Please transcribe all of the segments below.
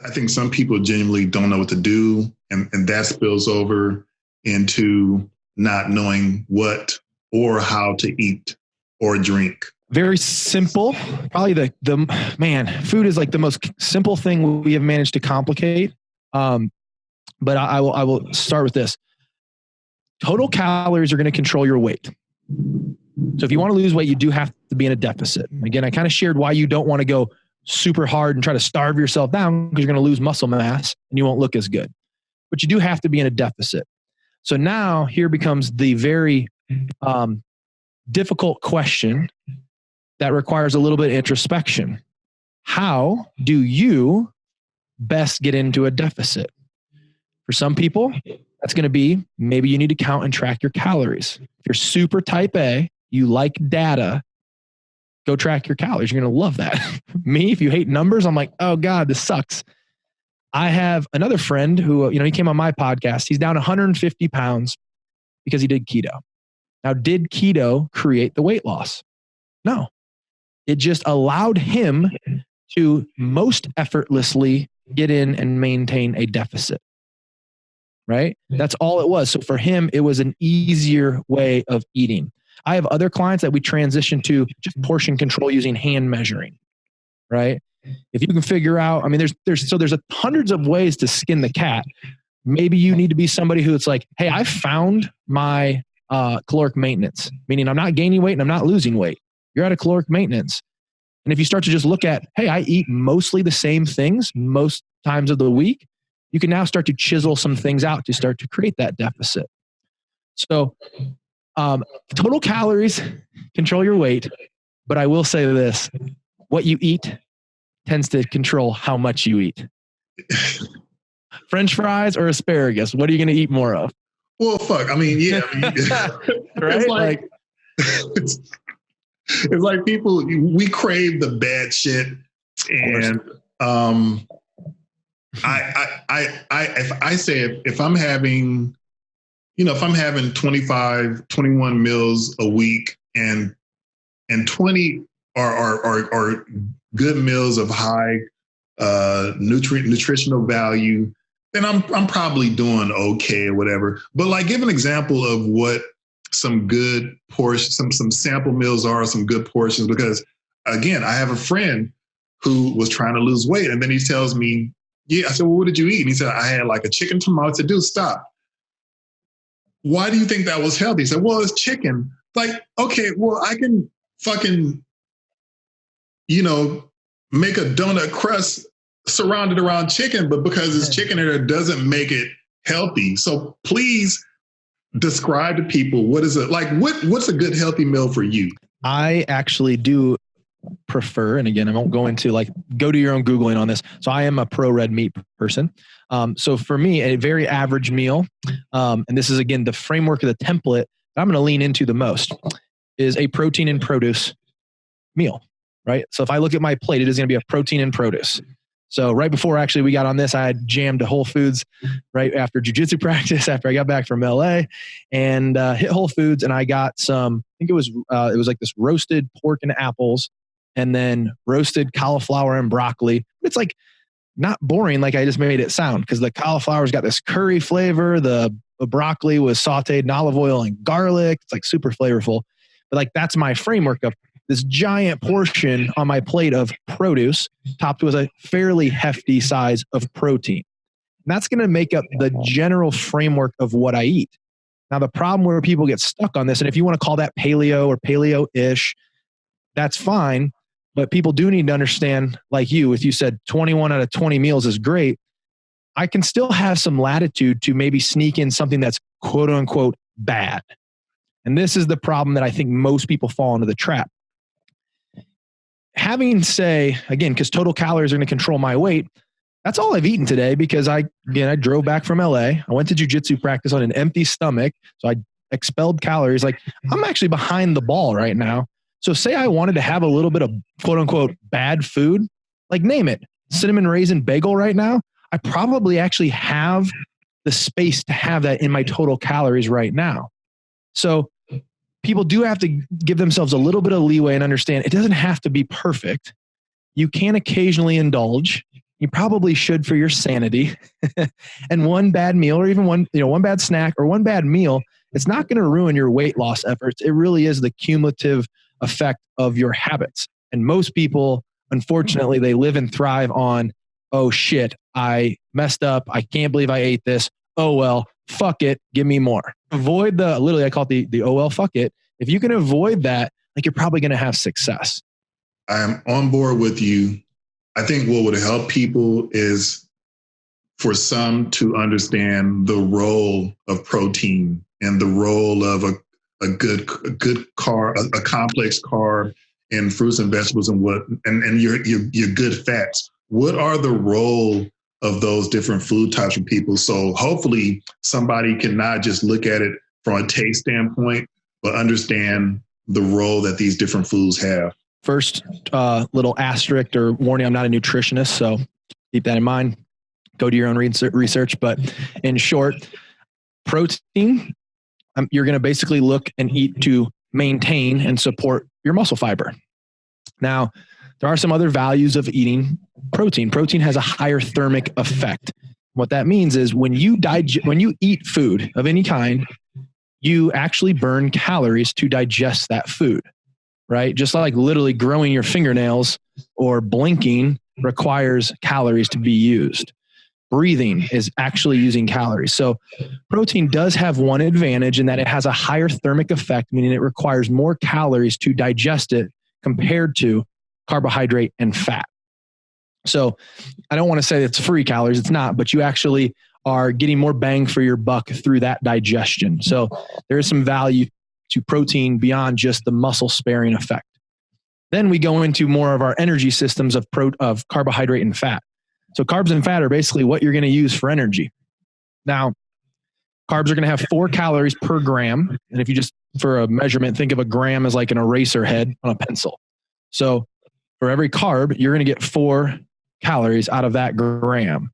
I think some people genuinely don't know what to do, and that spills over into not knowing what or how to eat or drink. Very simple. Probably the man, food is like the most simple thing we have managed to complicate. But I will start with this. Total calories are going to control your weight. So if you want to lose weight, you do have to be in a deficit. Again, I kind of shared why you don't want to go super hard and try to starve yourself down, because you're going to lose muscle mass and you won't look as good. But you do have to be in a deficit. So now here becomes the very difficult question that requires a little bit of introspection. How do you best get into a deficit? For some people, that's going to be maybe you need to count and track your calories. If you're super type A, you like data, go track your calories. You're going to love that. Me, if you hate numbers, I'm like, oh God, this sucks. I have another friend who, he came on my podcast. He's down 150 pounds because he did keto. Now, did keto create the weight loss? No. It just allowed him to most effortlessly get in and maintain a deficit. Right? That's all it was. So for him, it was an easier way of eating. I have other clients that we transition to just portion control using hand measuring. Right? If you can figure out, there's hundreds of ways to skin the cat. Maybe you need to be somebody who it's like, hey, I found my caloric maintenance, meaning I'm not gaining weight and I'm not losing weight. You're at a caloric maintenance. And if you start to just look at, hey, I eat mostly the same things most times of the week, you can now start to chisel some things out to start to create that deficit. So total calories control your weight, but I will say this, what you eat tends to control how much you eat. French fries or asparagus, what are you going to eat more of? Well, fuck. Right? It's like people, we crave the bad shit. And if I'm having 25, 21 meals a week and 20 are good meals of high nutritional value, then I'm probably doing okay or whatever. But like, give an example of what some good portions, some sample meals are, some good portions, because again, I have a friend who was trying to lose weight, and then he tells me, I said, well, what did you eat? And he said, I had like a chicken tomato. I said, dude, stop. Why do you think that was healthy? He said, well, it's chicken. Like, okay, well, I can fucking, make a donut crust surrounded around chicken, but because it's chicken in there doesn't make it healthy. So please describe to people, what is it like? What's a good healthy meal for you? I actually do prefer, and again, I won't go into go do your own Googling on this. So I am a pro red meat person. So for me, a very average meal, and this is again, the framework of the template that I'm going to lean into the most, is a protein and produce meal, right? So if I look at my plate, it is going to be a protein and produce. So right before actually we got on this, I had jammed to Whole Foods right after jiu-jitsu practice, after I got back from LA, and hit Whole Foods, and I got some, I think it was like this roasted pork and apples, and then roasted cauliflower and broccoli. It's like not boring like I just made it sound, because the cauliflower's got this curry flavor. The broccoli was sauteed in olive oil and garlic. It's like super flavorful. But like, that's my framework of this giant portion on my plate of produce topped with a fairly hefty size of protein. And that's going to make up the general framework of what I eat. Now, the problem where people get stuck on this, and if you want to call that paleo or paleo-ish, that's fine. But people do need to understand, like if you said 21 out of 20 meals is great, I can still have some latitude to maybe sneak in something that's quote unquote bad. And this is the problem that I think most people fall into the trap. Having because total calories are going to control my weight, that's all I've eaten today, because I drove back from LA. I went to jiu-jitsu practice on an empty stomach. So I expelled calories. Like, I'm actually behind the ball right now. So say I wanted to have a little bit of quote unquote bad food, like name it, cinnamon raisin bagel right now, I probably actually have the space to have that in my total calories right now. So people do have to give themselves a little bit of leeway and understand it doesn't have to be perfect. You can occasionally indulge, you probably should for your sanity. And one bad meal, or even one bad snack or one bad meal, it's not going to ruin your weight loss efforts. It really is the cumulative effect of your habits. And most people, unfortunately, they live and thrive on, oh shit, I messed up. I can't believe I ate this. Oh well, fuck it. Give me more. Avoid literally I call it the oh well, fuck it. If you can avoid that, like, you're probably going to have success. I'm on board with you. I think what would help people is for some to understand the role of protein and the role of a good carb, a complex carb in fruits and vegetables, and your good fats. What are the role of those different food types for people? So hopefully somebody can not just look at it from a taste standpoint, but understand the role that these different foods have. First, little asterisk or warning, I'm not a nutritionist, so keep that in mind. Go do your own research. But in short, protein, you're going to basically look and eat to maintain and support your muscle fiber. Now, there are some other values of eating protein. Protein has a higher thermic effect. What that means is when you eat food of any kind, you actually burn calories to digest that food, right? Just like literally growing your fingernails or blinking requires calories to be used. Breathing is actually using calories. So protein does have one advantage in that it has a higher thermic effect, meaning it requires more calories to digest it compared to carbohydrate and fat. So I don't want to say it's free calories. It's not, but you actually are getting more bang for your buck through that digestion. So there is some value to protein beyond just the muscle sparing effect. Then we go into more of our energy systems of carbohydrate and fat. So carbs and fat are basically what you're going to use for energy. Now, carbs are going to have 4 calories per gram. And if you just, for a measurement, think of a gram as like an eraser head on a pencil. So for every carb, you're going to get 4 calories out of that gram.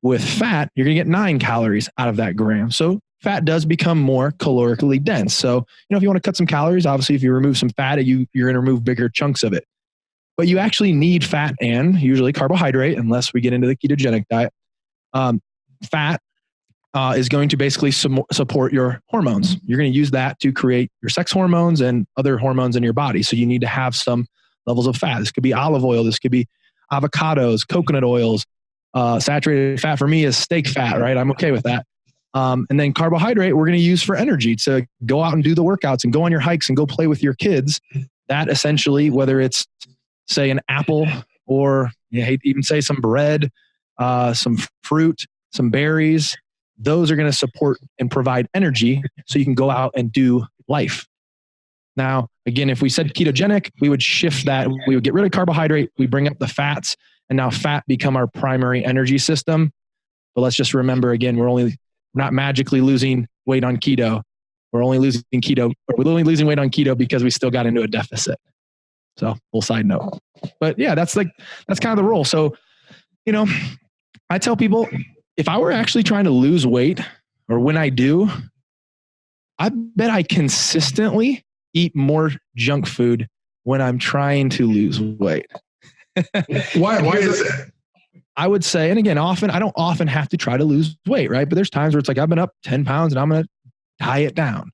With fat, you're going to get 9 calories out of that gram. So fat does become more calorically dense. So, if you want to cut some calories, obviously, if you remove some fat, you're going to remove bigger chunks of it. But you actually need fat and usually carbohydrate, unless we get into the ketogenic diet. Fat is going to basically support your hormones. You're going to use that to create your sex hormones and other hormones in your body. So you need to have some levels of fat. This could be olive oil. This could be avocados, coconut oils. Saturated fat for me is steak fat, right? I'm okay with that. And then carbohydrate, we're going to use for energy to go out and do the workouts and go on your hikes and go play with your kids. That essentially, whether it's say an apple or you hate to even say some bread, some fruit, some berries, those are going to support and provide energy so you can go out and do life. Now, again, if we said ketogenic, we would shift that. We would get rid of carbohydrate. We bring up the fats, and now fat become our primary energy system. But let's just remember, again, we're not magically losing weight on keto. We're only losing weight on keto because we still got into a deficit. So, full side note. But yeah, that's kind of the role. So, I tell people, if I were actually trying to lose weight, or when I do, I bet I consistently eat more junk food when I'm trying to lose weight. Why is that? I would say, and again, I don't often have to try to lose weight, right? But there's times where it's like, I've been up 10 pounds and I'm going to diet down.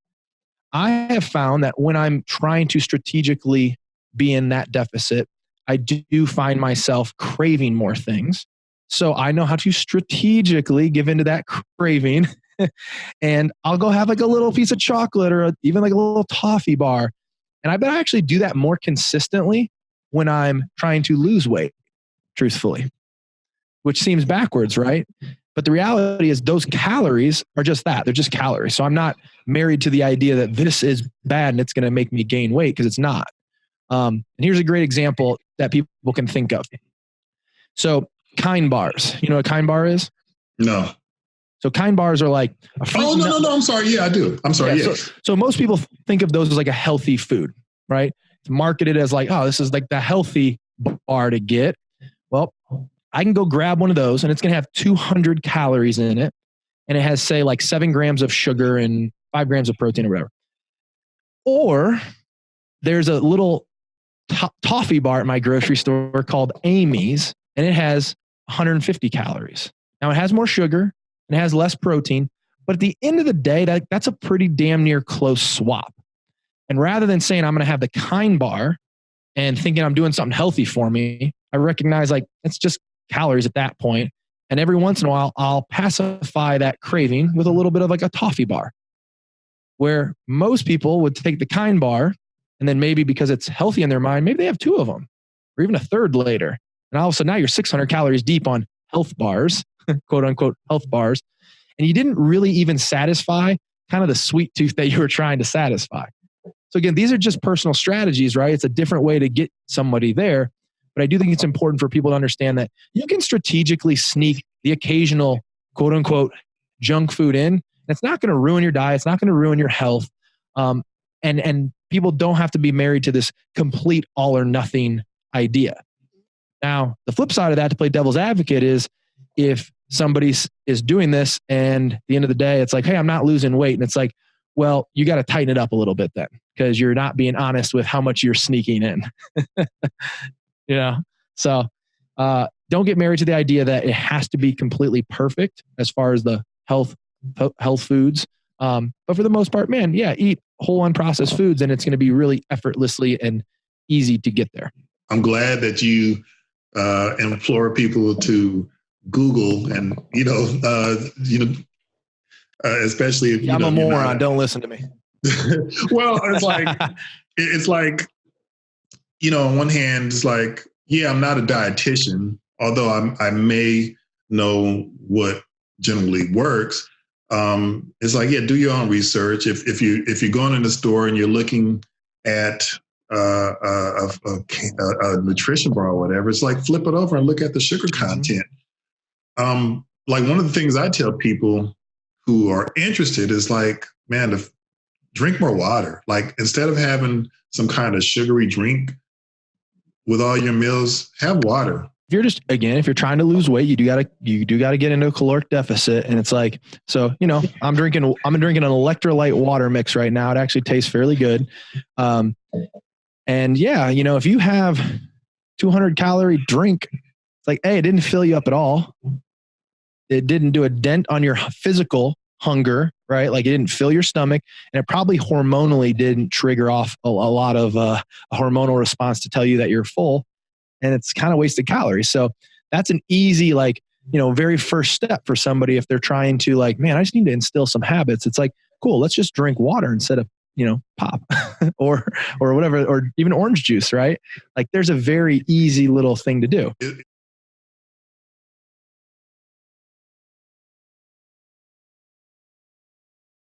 I have found that when I'm trying to strategically be in that deficit, I do find myself craving more things. So I know how to strategically give into that craving. And I'll go have like a little piece of chocolate or even like a little toffee bar. And I bet I actually do that more consistently when I'm trying to lose weight, truthfully, which seems backwards, right? But the reality is those calories are just that. They're just calories. So I'm not married to the idea that this is bad and it's going to make me gain weight, because it's not. And here's a great example that people can think of. So Kind bars. You know what a Kind bar is? No. So Kind bars are like a fruit. Oh, no. I'm sorry. Yeah, I do. I'm sorry. Yeah, yes. So most people think of those as like a healthy food, right? It's marketed as like, oh, this is like the healthy bar to get. Well, I can go grab one of those and it's going to have 200 calories in it. And it has, say, like 7 grams of sugar and 5 grams of protein or whatever. Or there's a little toffee bar at my grocery store called Amy's, and it has 150 calories. Now it has more sugar and it has less protein, but at the end of the day, that's a pretty damn near close swap. And rather than saying I'm going to have the kind bar and thinking I'm doing something healthy for me, I recognize like it's just calories at that point. And every once in a while, I'll pacify that craving with a little bit of like a toffee bar, where most people would take the kind bar and then maybe because it's healthy in their mind, maybe they have 2 of them or even a third later. And all of a sudden now you're 600 calories deep on health bars, quote unquote health bars. And you didn't really even satisfy kind of the sweet tooth that you were trying to satisfy. So again, these are just personal strategies, right? It's a different way to get somebody there. But I do think it's important for people to understand that you can strategically sneak the occasional quote unquote junk food in. It's not going to ruin your diet. It's not going to ruin your health. And people don't have to be married to this complete all or nothing idea. Now, the flip side of that, to play devil's advocate, is if somebody is doing this and at the end of the day, it's like, hey, I'm not losing weight. And it's like, well, you got to tighten it up a little bit then because you're not being honest with how much you're sneaking in. So don't get married to the idea that it has to be completely perfect as far as the health foods. But for the most part, man, yeah, eat whole unprocessed foods and it's going to be really effortlessly and easy to get there. I'm glad that you implore people to Google and, especially if I'm a moron. Don't listen to me. Well, it's like, on one hand, it's like, yeah, I'm not a dietitian, although I may know what generally works. It's like, yeah, do your own research. If you're going in the store and you're looking at a nutrition bar or whatever, it's like flip it over and look at the sugar content. Like one of the things I tell people who are interested is like, man, to drink more water. Like instead of having some kind of sugary drink with all your meals, have water. If you're trying to lose weight, you do gotta get into a caloric deficit. And it's like, so, I'm drinking an electrolyte water mix right now. It actually tastes fairly good. And yeah, if you have 200 calorie drink, it's like, hey, it didn't fill you up at all. It didn't do a dent on your physical hunger, right? Like it didn't fill your stomach, and it probably hormonally didn't trigger off a lot of a hormonal response to tell you that you're full, and it's kind of wasted calories. So that's an easy, very first step for somebody if they're trying to man, I just need to instill some habits. It's like, cool, let's just drink water instead of pop or whatever, or even orange juice, right? Like there's a very easy little thing to do.